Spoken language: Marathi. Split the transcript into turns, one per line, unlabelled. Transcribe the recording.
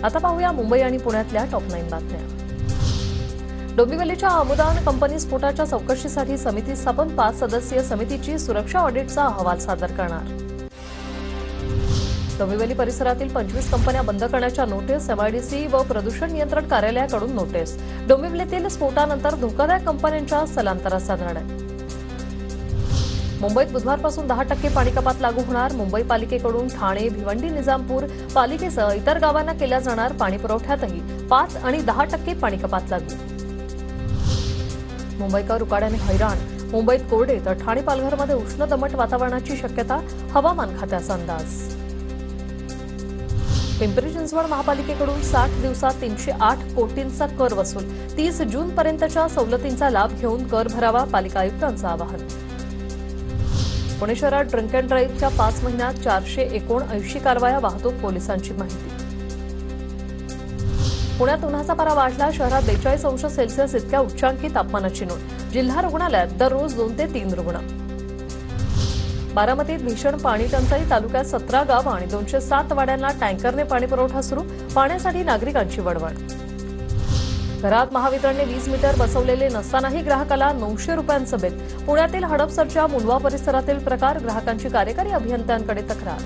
आता पाहूया मुंबई आणि पुण्यातल्या टॉप 9 बातम्या। डोंबिवलीच्या अमुदान कंपनी स्फोटाच्या चौकशीसाठी समिती स्थापन 5 सदस्यीय समितीची सुरक्षा ऑडिटचा अहवाल सादर करणार। डोंबिवली परिसरातील 25 कंपन्या बंद करण्याच्या नोटीस, एमआयडीसी व प्रदूषण नियंत्रण कार्यालयाकडून नोटीस। डोंबिवलीतील स्फोटानंतर धोकादायक कंपन्यांच्या स्थलांतराचा निर्णय। मुंबईत बुधवारपासून 10% पाणी कपात लागू होणार। मुंबई पालिकेकडून ठाणे, भिवंडी, निजामपूर पालिकेसह इतर गावांना केल्या जाणार पाणी पुरवठ्यातही 5 आणि 10% पाणी कपात लागू। मुंबईकर उकाड्याने हैराण। मुंबईत कोरडे तर ठाणे पालघरमध्ये उष्ण दमट वातावरणाची शक्यता, हवामान खात्याचा अंदाज। पिंपरी चिंचवड महापालिकेकडून 60 दिवसात 308 कोटींचा कर वसूल। 30 जूनपर्यंतच्या सवलतींचा लाभ घेऊन कर भरावा, पालिका आयुक्तांचं आवाहन। पुणे शहरात ड्रिंक अँड ड्राईव्हच्या 5 महिन्यात 479 कारवाया, वाहतूक पोलिसांची माहिती। पुण्यात उन्हाचा पारा वाढला। शहरात 42 अंश सेल्सिअस इतक्या उच्चांकी तापमानाची नोंद। जिल्हा रुग्णालयात दररोज 2 ते 3 रुग्ण। बारामतीत भीषण पाणी टंचाई, तालुक्यात 17 गावं आणि 207 वाड्यांना टँकरने पाणी पुरवठा सुरू। पाण्यासाठी नागरिकांची वळवळ। घरात महावितरणने 20 मीटर बसवलेले नसतानाही ग्राहकाला 900 रुपयांचं बिल। पुण्यातील हडपसरच्या मुंडवा परिसरातील प्रकार, ग्राहकांची कार्यकारी अभियंत्यांकडे तक्रार।